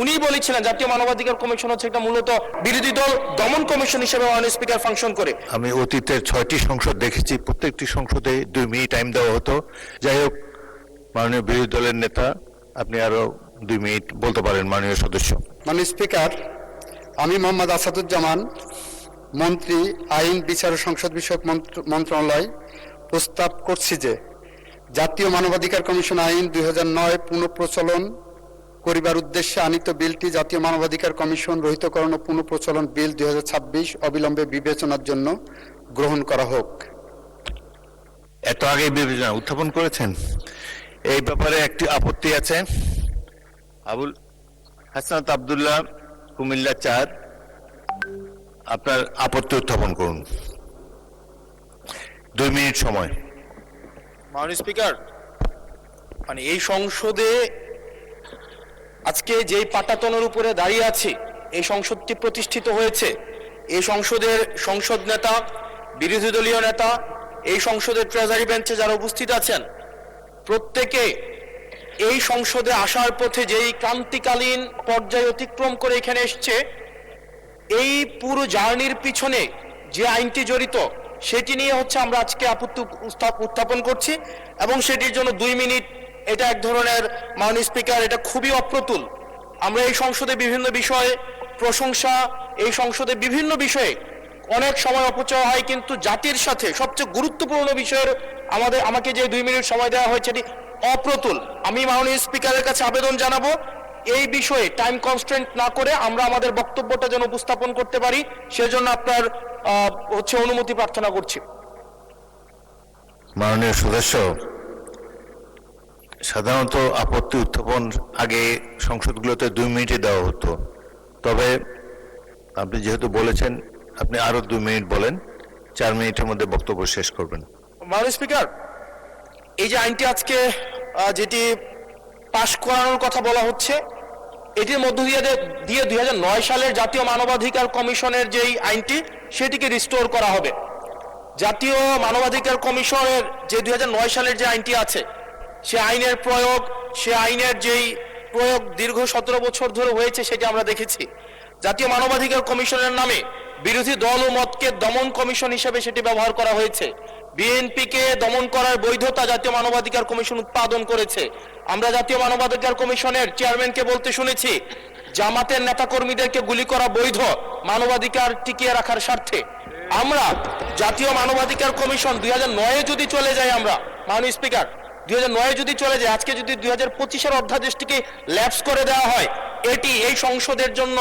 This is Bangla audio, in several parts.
উনি বলেছিলেন জাতীয় মানবাধিকার কমিশন হচ্ছে একটা মূলত বিরোধী দল দমন কমিশন হিসেবে মাননীয় স্পিকার ফাংশন করে। আমি অতীতের 6টি সংসদ দেখেছি, প্রত্যেকটি সংসদে 2 মিনিট টাইম দেওয়া হতো। যাই হোক, মাননীয় বিরোধী দলের নেতা, আপনি আরো 2 মিনিট বলতে পারেন। মাননীয় সদস্য। মাননীয় স্পিকার, আমি মোহাম্মদ আসাদুজ্জামান, মন্ত্রী আইন বিচার ও সংসদ বিষয়ক মন্ত্রণালয় প্রস্তাব করছি যে জাতীয় মানবাধিকার কমিশন আইন 2009 পুনঃপ্রচলন করিবার উদ্দেশ্যে আনিত বিলটি জাতীয় মানবাধিকার কমিশন রহিতকরণ ও পুনঃপ্রচলন বিল 2026 অবিলম্বে বিবেচনার জন্য গ্রহণ করা হোক। এত আগে বিবেচনা উত্থাপন করেছেন, এই ব্যাপারে একটি আপত্তি আছে। আবুল হাসনাত আব্দুল্লাহ, কুমিল্লা 4, আপনার আপত্তি উত্থাপন করুন। 2 মিনিট সময়। মাননীয় স্পিকার, মানে এই সংসদে আজকে যেই পাটাতনের উপরে দাঁড়িয়ে আছে, এই সংসদটি প্রতিষ্ঠিত হয়েছে, এই সংসদের সংসদ নেতা, বিরোধী দলীয় নেতা, এই সংসদের ট্রেজারি বেঞ্চে যারা উপস্থিত আছেন, প্রত্যেকে এই সংসদে আসার পথে যেই ক্রান্তিকালীন পর্যায় অতিক্রম করে এখানে এসছে, এই পুরো জার্নির পিছনে যে আইনটি জড়িত সেটি নিয়ে হচ্ছে আমরা আজকে আপত্তি উত্থাপন করছি এবং সেটির জন্য 2 মিনিট, এটা এক ধরনের, মাননীয় স্পিকার, এটা খুবই অপ্রতুল। আমরা এই সংসদে বিভিন্ন বিষয়ে প্রশংসা, এই সংসদে বিভিন্ন বিষয়ে অনেক সময় অপচয় হয়, কিন্তু জাতির সাথে সবচেয়ে গুরুত্বপূর্ণ বিষয়ের আমাকে যে 2 মিনিট সময় দেওয়া হয়েছে এটি অপ্রতুল। আমি মাননীয় স্পিকারের কাছে আবেদন জানাবো এই বিষয়ে টাইম কনস্ট্রেন্ট না করে আমরা আমাদের বক্তব্যটা যেন উপস্থাপন করতে পারি, সেজন্য আপনার অনুমতি প্রার্থনা করছি। মাননীয় সদস্য, সাধারণত আপত্তি উত্থাপন আগে সংসদগুলোতে 2 মিনিটে দেওয়া হতো, তবে আপনি যেহেতু বলেছেন, আপনি আরো 2 মিনিট বলেন। 4 মিনিটের মধ্যে বক্তব্য শেষ করবেন। মাননীয় স্পিকার, এই যে আইনটি আজকে যেটি পাশ করানোর কথা বলা হচ্ছে, এটির মধ্য দিয়ে 2009 সালের জাতীয় মানবাধিকার কমিশনের যেই আইনটি, সেটিকে রিস্টোর করা হবে। জাতীয় মানবাধিকার কমিশনের যে 2009 সালের যে আইনটি আছে, সে আইনের প্রয়োগ, সে আইনের যেই প্রয়োগ দীর্ঘ 17 বছর ধরে হয়েছে সেটি আমরা দেখেছি। জাতীয় মানবাধিকার কমিশনের নামে বিরোধী দল ও মতকে দমন কমিশন হিসেবে সেটি ব্যবহার করা হয়েছে। বিএনপিকে দমন করার বৈধতা জাতীয় মানবাধিকার কমিশন উৎপাদন করেছে। আমরা জাতীয় মানবাধিকার কমিশনের চেয়ারম্যানকে বলতে শুনেছি, জামাতের নেতাকর্মীদেরকে গুলি করা বৈধ মানবাধিকার টিকিয়ে রাখার স্বার্থে। আমরা জাতীয় মানবাধিকার কমিশন 2009-এ যদি চলে যাই, আমরা মাননীয় স্পিকার 2009-এ যদি চলে যায়, আজকে যদি 2025-এর অধ্যাদেশটিকে ল্যাপস করে দেওয়া হয়, এটি এই সংসদের জন্য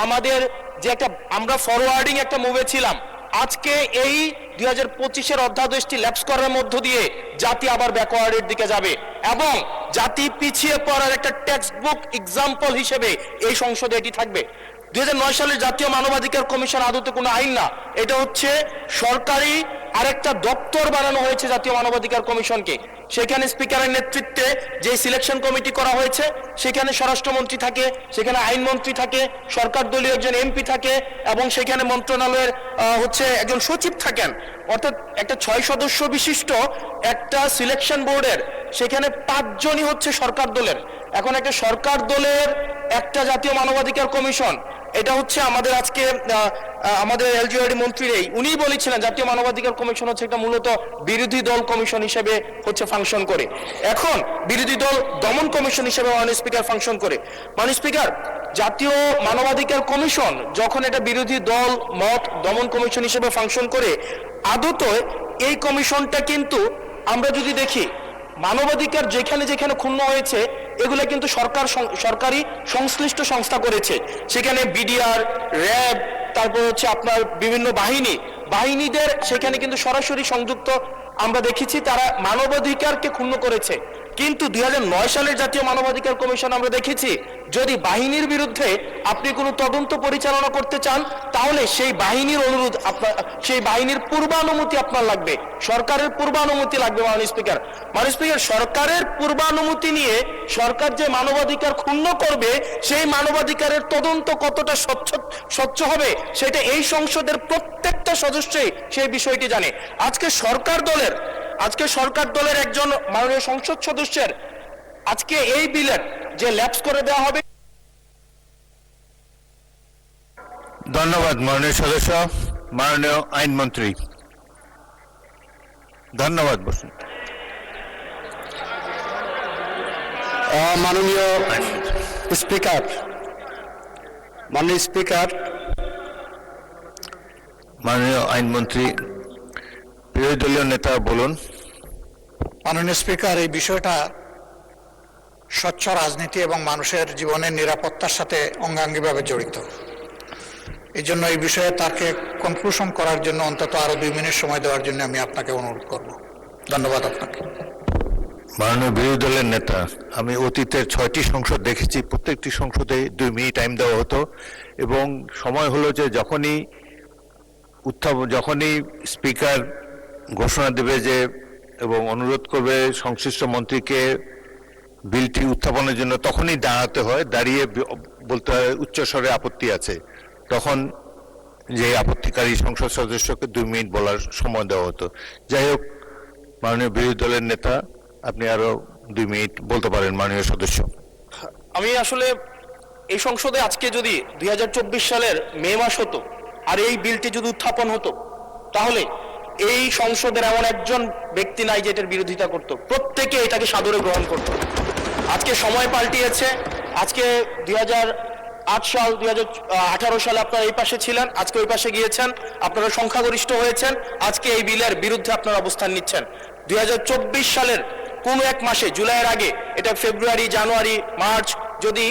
আমাদের যে একটা, আমরা ফরওয়ার্ডিং একটা মুভে ছিলাম, আজকে এই 2025-এর অধ্যাদেশটি ল্যাপস করার মধ্য দিয়ে জাতি আবার ব্যাকওয়ার্ডের দিকে যাবে এবং জাতি পিছিয়ে পড়ার একটা টেক্সট বুক এক্সাম্পল হিসেবে এই সংসদে এটি থাকবে। 2009 সালের জাতীয় মানবাধিকার কমিশন আদতে কোনো আইন না, এটা হচ্ছে সরকারি আরেকটা দপ্তর বানানো হয়েছে জাতীয় মানবাধিকার কমিশনকে। সেখানে স্পিকারের নেতৃত্বে যে সিলেকশন কমিটি করা হয়েছে, সেখানে স্বরাষ্ট্রমন্ত্রী থাকে, সেখানে আইনমন্ত্রী থাকে, সরকার দলীয় একজন এমপি থাকে এবং সেখানে মন্ত্রণালয়ের একজন সচিব থাকেন। অর্থাৎ একটা 6 সদস্য বিশিষ্ট একটা সিলেকশন বোর্ডের সেখানে 5 জনই হচ্ছে সরকার দলের। এখন একটা সরকার দলের একটা জাতীয় মানবাধিকার কমিশন, এটা হচ্ছে আমাদের আজকে আমাদের এলজিওডি মন্ত্রী উনি বলেছিলেন জাতীয় মানবাধিকার কমিশন হচ্ছে একটা মূলত বিরোধী দল কমিশন হিসেবে হচ্ছে ফাংশন করে। এখন বিরোধী দল দমন কমিশন হিসেবে মাননীয় স্পিকার ফাংশন করে। মাননীয় স্পিকার, জাতীয় মানবাধিকার কমিশন যখন এটা বিরোধী দল মত দমন কমিশন হিসেবে ফাংশন করে, আদত এই কমিশনটা কিন্তু আমরা যদি দেখি, মানবাধিকার যেখানে যেখানে ক্ষুণ্ণ হয়েছে এগুলো কিন্তু সরকারি সংশ্লিষ্ট সংস্থা করেছে। সেখানে বিডিআর, র্যাব, তারপর হচ্ছে আপনার বিভিন্ন বাহিনীদের সেখানে কিন্তু সরাসরি সংযুক্ত আমরা দেখেছি, তারা মানবাধিকারকে ক্ষুণ্ণ করেছে। কিন্তু 2009 সালের জাতীয় মানবাধিকার কমিশন আমরা দেখেছি, যদি বাহিনীর বিরুদ্ধে আপনি কোনো তদন্ত পরিচালনা করতে চান, তাহলে সেই বাহিনীর অনুরোধ সেই বাহিনীর পূর্বানুমতি আপনার লাগবে, সরকারের পূর্বানুমতি লাগবে। মাননীয় স্পিকার, সরকারের পূর্বানুমতি নিয়ে সরকার যে মানবাধিকার ক্ষুণ্ণ করবে, সেই মানবাধিকারের তদন্ত কতটা স্বচ্ছ হবে সেটা এই সংসদের প্রত্যেকটা সদস্যই সেই বিষয়টি জানে। আজকে সরকার দলের একজন মাননীয় সংসদ সদস্যের আজকে এই বিলের যে ল্যাপস করে দেওয়া হবে, ধন্যবাদ মাননীয় সদস্য। মাননীয় আইনমন্ত্রী, ধন্যবাদ। বসুন। মাননীয় স্পিকার, মাননীয় স্পিকার, মাননীয় আইনমন্ত্রী, বিরোধী দলীয় নেতা বলুন। মাননীয় স্পিকার, এই বিষয়টা স্বচ্ছ রাজনীতি এবং মানুষের জীবনের নিরাপত্তার সাথে অঙ্গাঙ্গিভাবে জড়িত। এই জন্য এই বিষয়ে তাকে কনক্লুশন করার জন্য অন্তত আরো 2 মিনিট সময় দেওয়ার জন্য আমি আপনাকে অনুরোধ করব। ধন্যবাদ আপনাকে। মাননীয় বিরোধী দলের নেতা, আমি অতীতের 6টি সংসদ দেখেছি, প্রত্যেকটি সংসদে 2 মিনিট টাইম দেওয়া হতো এবং সময় হলো যে যখনই স্পিকার ঘোষণা দেবে যে এবং অনুরোধ করবে সংশ্লিষ্ট মন্ত্রীকে বিলটি উত্থাপনের জন্য, তখনই দাঁড়াতে হয়, দাঁড়িয়ে বলতে হয় উচ্চস্বরে আপত্তি আছে। তখন যে আপত্তিকারী সংসদ সদস্যকে 2 মিনিট বলার সময় দেওয়া হতো। যাই হোক, মাননীয় বিরোধী দলের নেতা, আপনি আরো 2 মিনিট বলতে পারেন মাননীয় সদস্য। আমি আসলে এই সংসদে আজকে যদি 2024 সালের মে মাস হতো আর এই বিলটি যদি উত্থাপন হতো, তাহলে এই সংসদের এমন একজন ব্যক্তি নাই যে এটার বিরোধিতা করত, প্রত্যেকে এটাকে সাদরে গ্রহণ করত। আজকে সময় পাল্টিয়েছে। আজকে 2008 সাল, 2018 সালে আপনারা এই পাশে ছিলেন, আজকে ওই পাশে গিয়েছেন, আপনারা সংখ্যাগরিষ্ঠ হয়েছেন, আজকে এই বিলের বিরুদ্ধে আপনারা অবস্থান নিচ্ছেন। 2024 সালের কোন এক মাসে, জুলাইয়ের আগে, এটা ফেব্রুয়ারি, জানুয়ারি, মার্চ, যদি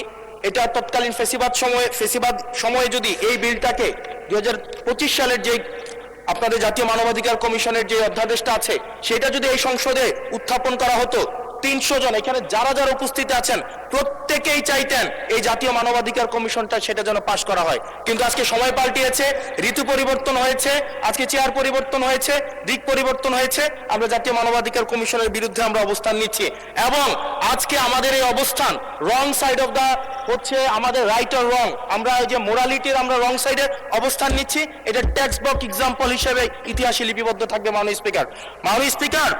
এটা তৎকালীন ফেসিবাদ সময়ে যদি এই বিলটাকে 2025 সালের যে আপনাদের জাতীয় মানবাধিকার কমিশনের যে অধ্যাদেশটা আছে সেটা যদি এই সংসদে উত্থাপন করা হতো, 300 জন এখানে যারা যারা উপস্থিত আছেন প্রত্যেকেই চাইতেন এই জাতীয় মানবাধিকার কমিশনটা সেটা যেন পাশ করা হয়। কিন্তু আজকে সময় পাল্টিয়েছে, ঋতু পরিবর্তন হয়েছে, আজকে চেয়ার পরিবর্তন হয়েছে, দিক পরিবর্তন হয়েছে, আমরা জাতীয় মানবাধিকার কমিশনের বিরুদ্ধে আমরা অবস্থান নিচ্ছি। এবং আজকে আমাদের এই অবস্থান রং সাইড অফ দা হচ্ছে আমাদের রাইট অর রং, আমরা এই যে মোরালিটির আমরা রং সাইডে অবস্থান নিচ্ছি, এটা টেক্সট বুক এক্সাম্পল হিসেবে ইতিহাসে লিপিবদ্ধ থাকবে। মাননীয় স্পিকার,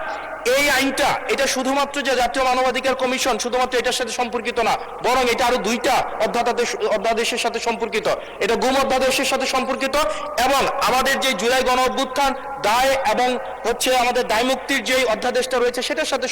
এই আইনটা এটা শুধুমাত্র যে জাতীয় মানবাধিকার কমিশন শুধুমাত্র এটার সাথে সম্পর্কিত না, বরং এটা আরো 2টা অধ্যাদেশের সাথে সম্পর্কিত। এটা গুম অধ্যাদেশের সাথে সম্পর্কিত এবং আমাদের যে জুলাই গণ অভ্যুত্থান দায় এবং হচ্ছে আমাদের দায় মুক্তির যে অধ্যাদেশটা রয়েছে সেটার সাথে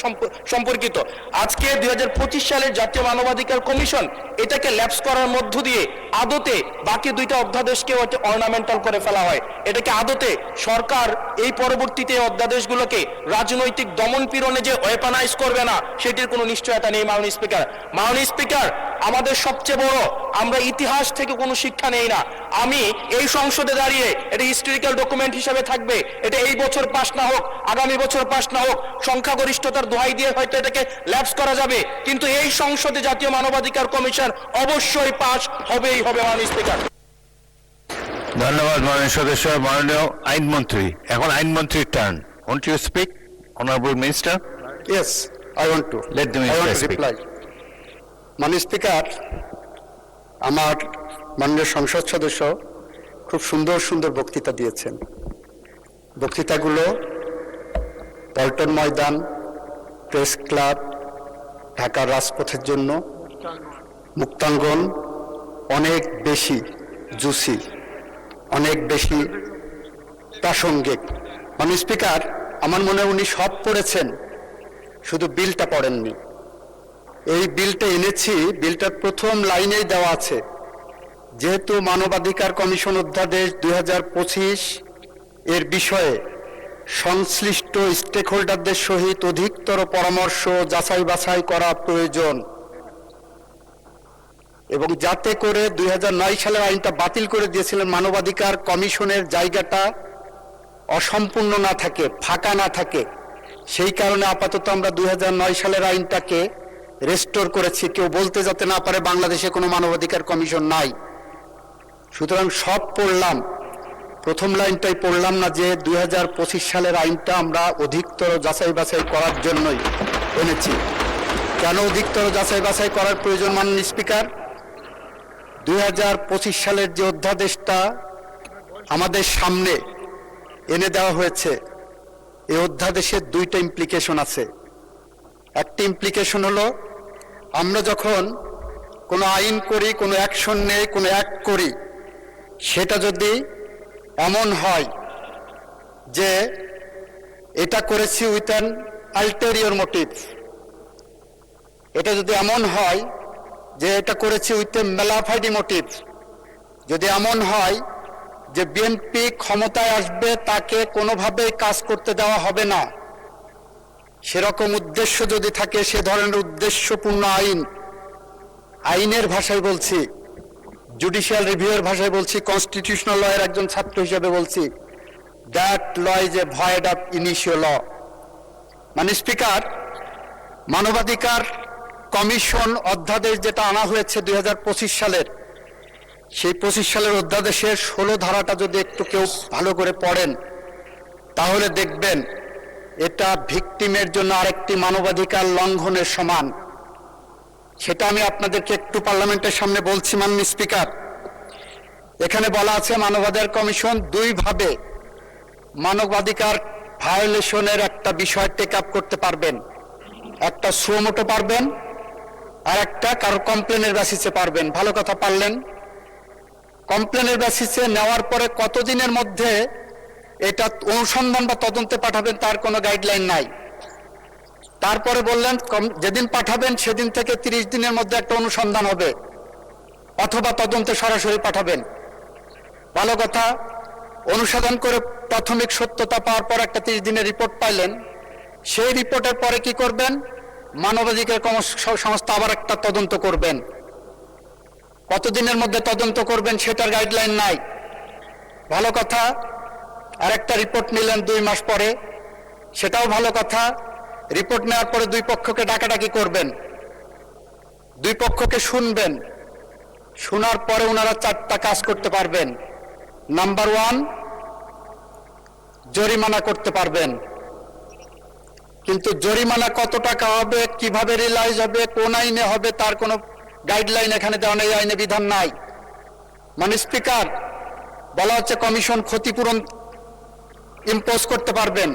সম্পর্কিত। আজকে 2025 সালের জাতীয় মানবাধিকার কমিশন এটাকে ল্যাপস করার মধ্য দিয়ে আদতে বাকি 2টা অধ্যাদেশকে অর্নামেন্টাল করে ফেলা হয়। এটাকে আদতে সরকার এই পরবর্তীতে অধ্যাদেশগুলোকে রাজনৈতিক দমন পীড়নে যে ওয়েপনাইজ করবে না সেটির কোনো নিশ্চয়তা নেই। মাননীয় স্পিকার, আমাদের সবচেয়ে বড়, আমরা ইতিহাস থেকে কোনো শিক্ষা নেই না। আমি এই সংসদে দাঁড়িয়ে, এটা হিস্টোরিক্যাল ডকুমেন্ট হিসেবে থাকবে, এটা এই বছর পাস না হোক, আগামী বছর পাস না হোক, সংখ্যাগরিষ্ঠতার দোহাই দিয়ে হয়তো এটাকে ল্যাপস করা যাবে, কিন্তু এই সংসদে জাতীয় মানবাধিকার কমিশন অবশ্যই পাস হবেই হবে। মাননীয় স্পিকার, ধন্যবাদ মাননীয় সদস্য। মাননীয় আইনমন্ত্রী, এখন আইনমন্ত্রীর turn. Want you speak, honourable minister? Yes, I want to. Let the minister I want to speak. reply. মাননীয় স্পিকার, আমার মাননীয় সংসদ সদস্য খুব সুন্দর সুন্দর বক্তৃতা দিয়েছেন। বক্তৃতাগুলো পল্টন ময়দান, প্রেস ক্লাব, ঢাকার রাজপথের জন্য, মুক্তাঙ্গন অনেক বেশি জুসি, অনেক বেশি প্রাসঙ্গিক। মাননীয় স্পিকার, আমার মনে হয় উনি সব পড়েছেন, শুধু বিলটা পড়েননি। এই বিলটা এনেছি, বিলটার প্রথম লাইনেই দেওয়া আছে, যেহেতু মানবাধিকার কমিশন অধ্যাদেশ 2025 এর বিষয়ে সংশ্লিষ্ট স্টেক হোল্ডারদের সহিত অধিকতর পরামর্শ যাচাই বাছাই করা প্রয়োজন এবং যাতে করে 2009 সালের আইনটা বাতিল করে দিয়েছিলেন, মানবাধিকার কমিশনের জায়গাটা অসম্পূর্ণ না থাকে, ফাঁকা না থাকে, সেই কারণে আপাতত আমরা 2009 সালের আইনটাকে রেস্টোর করেছি, কেউ বলতে যাতে না পারে বাংলাদেশে কোনো মানবাধিকার কমিশন নাই। সুতরাং সব পড়লাম, প্রথম লাইনটাই পড়লাম না যে 2025 সালের আইনটা আমরা অধিকতর যাচাই বাছাই করার জন্যই এনেছি। কেন অধিকতর যাচাই বাছাই করার প্রয়োজন মাননীয় স্পিকার? 2025 সালের যে অধ্যাদেশটা আমাদের সামনে এনে দেওয়া হয়েছে, এই অধ্যাদেশের 2টা ইমপ্লিকেশন আছে। একটা ইমপ্লিকেশন হলো, আমরা যখন কোনো আইন করি, কোনো অ্যাকশন নেই, কোনো অ্যাক্ট করি, সেটা যদি এমন হয় যে এটা করেছি উইথ অ্যান আলটেরিয়র মোটিভ, এটা যদি এমন হয় যে এটা করেছি উইথ এ মেলাফাইডি মোটিভ, যদি এমন হয় যে বিএনপি ক্ষমতায় আসবে তাকে কোনোভাবেই কাজ করতে দেওয়া হবে না, সেরকম উদ্দেশ্য যদি থাকে, সে ধরনের উদ্দেশ্যপূর্ণ আইনের ভাষায় বলছি, জুডিশিয়াল রিভিউয়ের ভাষায় বলছি, কনস্টিটিউশনাল লয়ের একজন ছাত্র হিসেবে বলছি, that law is a void of initial law. মানে স্পিকার, মানবাধিকার কমিশন অধ্যাদেশ যেটা আনা হয়েছে 2025 সালের, সেই 25 সালের অধ্যাদেশের 16 ধারাটা যদি একটু কেউ ভালো করে পড়েন তাহলে দেখবেন এটা ভিকটিমের জন্য আরেকটি মানবাধিকার লঙ্ঘনের সমান। সেটা আমি আপনাদেরকে একটু পার্লামেন্টের সামনে বলছি। মাননীয় স্পিকার, এখানে বলা আছে মানবাধিকার কমিশন দুইভাবে মানবাধিকার ভায়োলেশনের একটা বিষয় টেক আপ করতে পারবেন, একটা সুমোটো পারবেন আর একটা কারো কমপ্লেনের বেসিসে পারবেন। ভালো কথা, পারলেন। কমপ্লেনের বেসিসে নেওয়ার পরে কতদিনের মধ্যে এটা অনুসন্ধান বা তদন্তে পাঠাবেন তার কোনো গাইডলাইন নাই। তারপরে বললেন যেদিন পাঠাবেন সেদিন থেকে 30 দিনের মধ্যে একটা অনুসন্ধান হবে অথবা তদন্তে সরাসরি পাঠাবেন। ভালো কথা, অনুসন্ধান করে প্রাথমিক সত্যতা পাওয়ার পর একটা 30 দিনের রিপোর্ট পাইলেন, সেই রিপোর্টের পরে কি করবেন? মানবাধিকার সংস্থা আবার একটা তদন্ত করবেন। কতদিনের মধ্যে তদন্ত করবেন সেটার গাইডলাইন নাই। ভালো কথা, আরেকটা রিপোর্ট নিলেন 2 মাস পরে, সেটাও ভালো কথা। রিপোর্ট নেওয়ার পরে দুই পক্ষকে ডাকাডাকি করবেন, দুই পক্ষকে শুনবেন, শোনার পরে ওনারা 4টা কাজ করতে পারবেন। নাম্বার 1, জরিমানা করতে পারবেন। কিন্তু জরিমানা কত টাকা হবে, কিভাবে রিলাইজ হবে, কোন আইনে হবে তার কোনো গাইডলাইন এখানে দেওয়া নেই, আইনে বিধান নাই। মানে স্পিকার, বলা হচ্ছে কমিশন ক্ষতিপূরণ ইম্পোজ করতে পারবেন।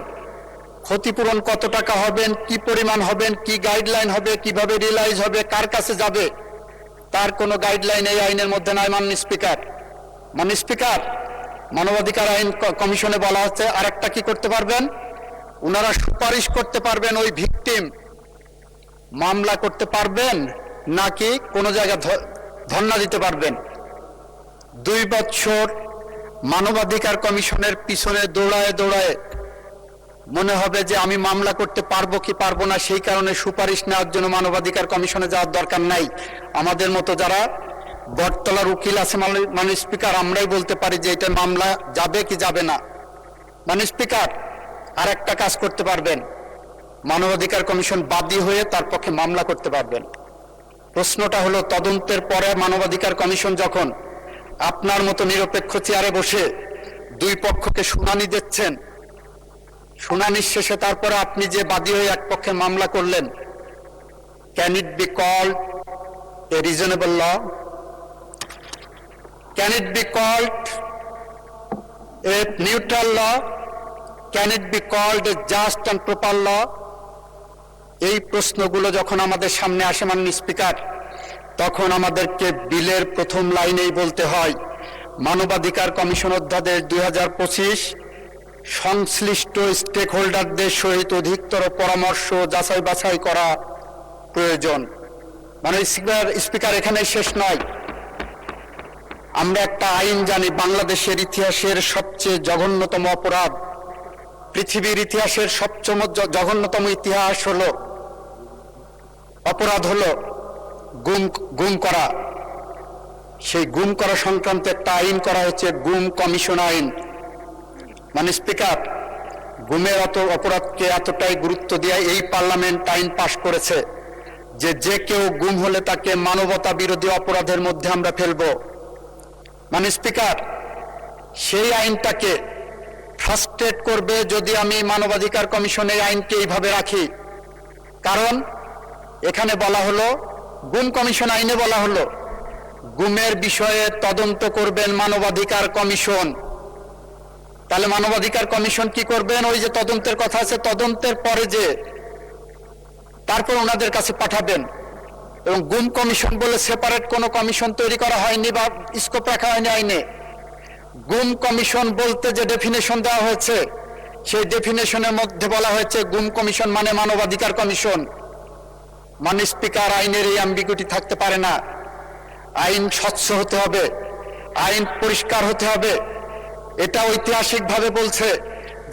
ক্ষতিপূরণ কত টাকা হবেন, কি পরিমাণ হবেন, কি গাইডলাইন হবে, কিভাবে রিলাইজ হবে, কার কাছে যাবে, তার কোনো গাইডলাইন এই আইনের মধ্যে নাই। মাননীয় স্পিকার, মাননীয় স্পিকার, মানবাধিকার আইন কমিশনে বলা হচ্ছে আরেকটা কি করতে পারবেন, ওনারা সুপারিশ করতে পারবেন ওই ভিকটিম মামলা করতে পারবেন নাকি কোনো জায়গায় ধর্ণা দিতে পারবেন। 2 বছর মানবাধিকার কমিশনের পিছনে দৌড়ায় দৌড়ায় মনে হবে যে আমি মামলা করতে পারবো কি পারবো না, সেই কারণে সুপারিশ নেওয়ার জন্য মানবাধিকার কমিশনে যাওয়ার দরকার নাই। আমাদের মতো যারা বটতলার উকিল আছে মাননীয় স্পিকার, আমরাই বলতে পারি যে এটা মামলা যাবে কি যাবে না। মাননীয় স্পিকার, আর একটা কাজ করতে পারবেন, মানবাধিকার কমিশন বাদী হয়ে তার পক্ষে মামলা করতে পারবেন। প্রশ্নটা হলো, তদন্তের পরে মানবাধিকার কমিশন যখন আপনার মতো নিরপেক্ষ চেয়ারে বসে দুই পক্ষকে শুনানি দিচ্ছেন, শুনানির শেষে তারপরে আপনি যে বাদী হয়ে এক পক্ষে মামলা করলেন, can it be called a reasonable law? Can it be called a neutral law? Can it be called a just and proper law? এই প্রশ্নগুলো যখন আমাদের সামনে আসে মাননীয় স্পিকার, তখন আমাদেরকে বিলের প্রথম লাইনেই বলতে হয় মানবাধিকার কমিশন অধ্যাদেশ 2025 সংশ্লিষ্ট স্টেক হোল্ডারদের সহিত অধিকতর পরামর্শ যাচাই বাছাই করা প্রয়োজন। মানে স্পিকার, এখানে শেষ নয়। আমরা একটা আইন জানি, বাংলাদেশের ইতিহাসের সবচেয়ে জঘন্যতম অপরাধ, পৃথিবীর ইতিহাসের সবচেয়ে জঘন্যতম ইতিহাস হলো অপরাধ হলো গুম করা। সেই গুম করা সংক্রান্ত একটা আইন করা হচ্ছে গুম কমিশন আইন। মানে স্পিকার, গুমের অপরাধকে এতটাই গুরুত্ব দিয়ে এই পার্লামেন্ট আইন পাশ করেছে যে যে কেউ গুম হলে তাকে মানবতা বিরোধী অপরাধের মধ্যে আমরা ফেলবো। মানে স্পিকার, সেই আইনটাকে ফ্রাস্ট্রেট করবে যদি আমি মানবাধিকার কমিশনের আইনকে এইভাবে রাখি। কারণ এখানে বলা হলো, গুম কমিশন আইনে বলা হলো গুমের বিষয়ে তদন্ত করবেন মানবাধিকার কমিশন। তাহলে মানবাধিকার কমিশন কি করবেন? ওই যে তদন্তের কথা আছে, তদন্তের পরে যে তারপর ওনাদের কাছে পাঠাবেন। এবং গুম কমিশন বলে সেপারেট কোনো কমিশন তৈরি করা হয়নি বা স্কোপ রাখা হয়নি আইনে। গুম কমিশন বলতে যে ডেফিনেশন দেওয়া হয়েছে, সেই ডেফিনেশনের মধ্যে বলা হয়েছে গুম কমিশন মানে মানবাধিকার কমিশন। মানে স্পিকার, আইনের এই অ্যাম্বিগুইটি থাকতে পারে না। আইন স্বচ্ছ হতে হবে, আইন পরিষ্কার হতে হবে। এটা ঐতিহাসিকভাবে বলছে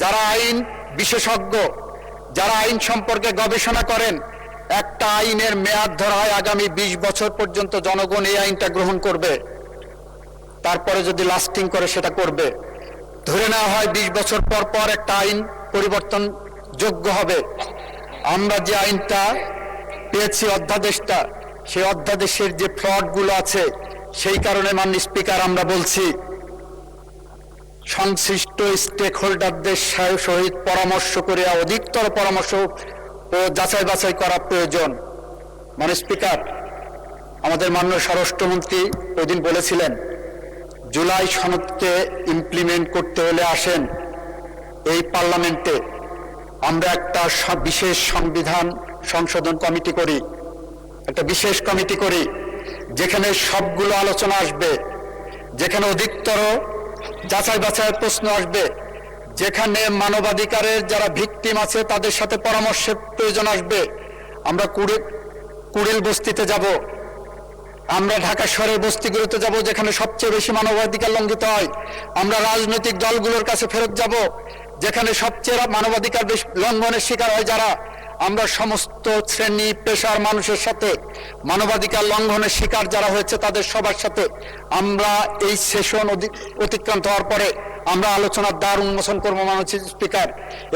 যারা আইন বিশেষজ্ঞ, যারা আইন সম্পর্কে গবেষণা করেন, একটা আইনের মেয়াদ ধরা হয় আগামী 20 বছর পর্যন্ত জনগণ এই আইনটা গ্রহণ করবে, তারপরে যদি লাস্টিং করে সেটা করবে। ধরে নেওয়া হয় 20 বছর পর পর একটা আইন পরিবর্তন যোগ্য হবে। আমরা যে আইনটা পেয়েছি, অধ্যাদেশটা, সেই অধ্যাদেশের যে ফ্লটগুলো আছে, সেই কারণে মাননীয় স্পিকার আমরা বলছি সংশ্লিষ্ট স্টেক হোল্ডারদের সহিত পরামর্শ করে অধিকতর পরামর্শ ও যাচাই বাছাই করা প্রয়োজন। মাননীয় স্পিকার, আমাদের মাননীয় স্বরাষ্ট্রমন্ত্রী ওইদিন বলেছিলেন জুলাই সনদকে ইমপ্লিমেন্ট করতে হলে আসেন এই পার্লামেন্টে আমরা একটা বিশেষ সংবিধান সংশোধন কমিটি করি, একটা বিশেষ কমিটি করি, যেখানে সবগুলো আলোচনা আসবে, যেখানে অধিকতর যাচাই বাছাইয়ের প্রশ্ন আসবে, যেখানে মানবাধিকারের যারা ভিকটিম আছে তাদের সাথে পরামর্শের প্রয়োজন আসবে। আমরা কুড়িল বস্তিতে যাব, আমরা ঢাকা শহরের বস্তিগুলোতে যাব যেখানে সবচেয়ে বেশি মানবাধিকার লঙ্ঘিত হয়। আমরা রাজনৈতিক দলগুলোর কাছে ফেরত যাব যেখানে সবচেয়ে মানবাধিকার লঙ্ঘনের শিকার হয় যারা। আমরা সমস্ত শ্রেণী পেশার মানুষের সাথে মানবাধিকার লঙ্ঘনের শিকার যারা হয়েছে তাদের সবার সাথে আমরা এই সেশন অতিক্রান্ত হওয়ার পরে আমরা আলোচনার দ্বার উন্মোচন করবো মাননীয় স্পিকার।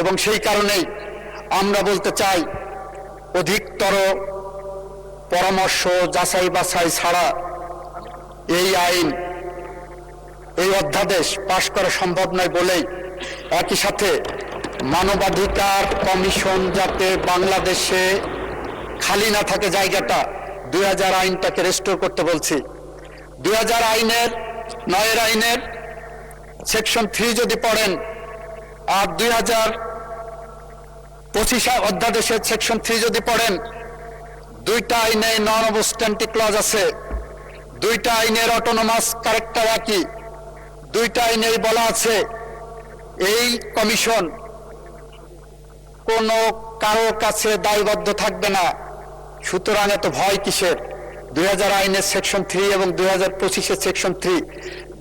এবং সেই কারণেই আমরা বলতে চাই অধিকতর পরামর্শ যাচাই বাছাই ছাড়া এই আইন, এই অধ্যাদেশ পাশ করা সম্ভব নয় বলেই একই সাথে মানবাধিকার কমিশন যাতে বাংলাদেশে খালি না থাকে জায়গাটা, 2000 আইনটাকে রেস্টোর করতে বলছি। 2000 আইনের 9 আইনের সেকশন 3 যদি পড়েন আর 2025 অধ্যাদেশের সেকশন 3 যদি পড়েন, দুইটা আইনে নন অবস্ট্যান্টিভ ক্লজ আছে, দুইটা আইনের অটোনোমাস ক্যারেক্টার একই, দুইটা আইনেই বলা আছে এই কমিশন কোনো কারো কাছে দায়বদ্ধ থাকবে না। সুতরাং এত ভয় কিসের? 2000 আইনের সেকশন 3 এবং 2025 সেকশন 3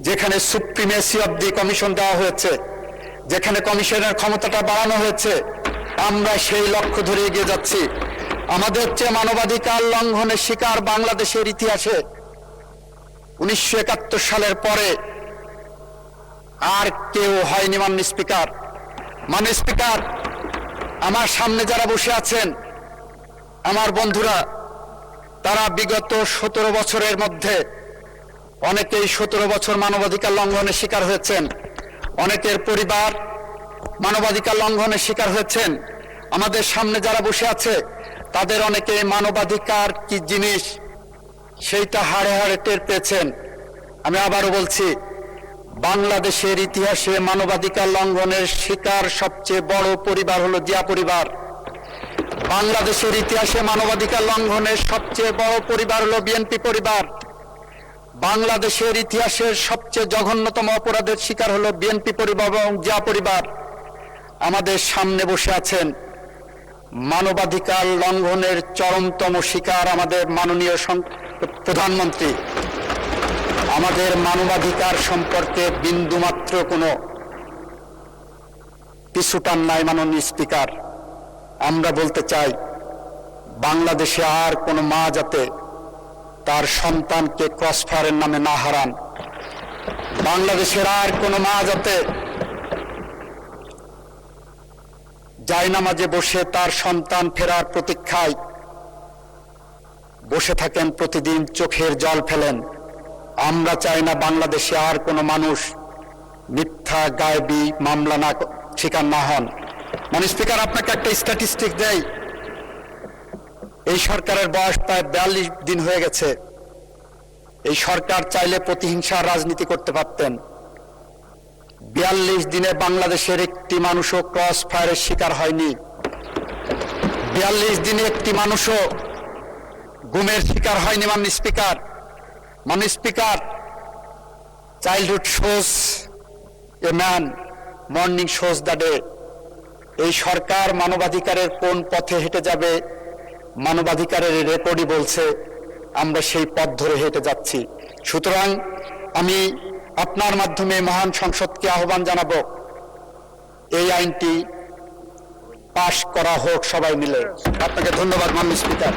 যেখানে সুপ্রিমেসি অব দি কমিশন দেওয়া হয়েছে, যেখানে কমিশনের ক্ষমতাটা বাড়ানো হয়েছে, আমরা সেই লক্ষ্য ধরে এগিয়ে যাচ্ছি। আমাদের চেয়ে মানবাধিকার লঙ্ঘনের শিকার বাংলাদেশের ইতিহাসে 1971 সালের পরে আর কেউ হয়নি। মাননীয় স্পিকার, মাননীয় স্পিকার, আমার সামনে যারা বসে আছেন আমার বন্ধুরা, তারা বিগত 17 বছরের মধ্যে অনেকেই 17 বছর মানবাধিকার লঙ্ঘনের শিকার হয়েছেন, অনেকের পরিবার মানবাধিকার লঙ্ঘনের শিকার হয়েছেন। আমাদের সামনে যারা বসে আছে তাদের অনেকে মানবাধিকার কি জিনিস সেইটা হাড়ে হাড়ে টের পেয়েছেন। আমি আবারও বলছি, বাংলাদেশের ইতিহাসে মানবাধিকার লঙ্ঘনের শিকার সবচেয়ে বড় পরিবার হলো জিয়া পরিবার। বাংলাদেশের ইতিহাসে মানবাধিকার লঙ্ঘনের সবচেয়ে বড় পরিবার হলো বিএনপি পরিবার। বাংলাদেশের ইতিহাসের সবচেয়ে জঘন্যতম অপরাধের শিকার হলো বিএনপি পরিবার এবং জিয়া পরিবার। আমাদের সামনে বসে আছেন মানবাধিকার লঙ্ঘনের চরমতম শিকার আমাদের মাননীয় প্রধানমন্ত্রী। আমাদের মানবাধিকার সম্পর্কে বিন্দুমাত্র কোনো পিছুটান নাই। মাননীয় স্পিকার, আমরা বলতে চাই বাংলাদেশে আর কোনো মা যাতে তার সন্তানকে ক্রসফায়ারের নামে না হারান, বাংলাদেশের আর কোনো মা যাতে জায়নামাজে বসে তার সন্তান ফেরার প্রতীক্ষায় বসে থাকেন, প্রতিদিন চোখের জল ফেলেন। আমরা চাই না বাংলাদেশে আর কোনো মানুষ মিথ্যা গায়েবী মামলা না শিকার না হন। মাননীয় স্পিকার, আপনাকে একটা স্ট্যাটিস্টিক দেই। এই সরকারের বয়স প্রায় 42 দিন হয়ে গেছে। এই সরকার চাইলে প্রতিহিংসার রাজনীতি করতে পারতেন। 42 দিনে বাংলাদেশের একটি মানুষও ক্রস ফায়ারের শিকার হয়নি। 42 দিনে একটি মানুষও গুমের শিকার হয়নি। মাননীয় speaker, childhood shows a man morning shows the day. এই সরকার মানবাধিকারের কোন পথে হেঁটে যাবে, মানবাধিকারের রেকর্ডই বলছে আমরা সেই পথ ধরে হেঁটে যাচ্ছি। সুতরাং আমি আপনার মাধ্যমে মহান সংসদকে আহ্বান জানাবো, এই আইনটি পাশ করা হোক সবাই মিলে। আপনাকে ধন্যবাদ মাননীয় স্পিকার।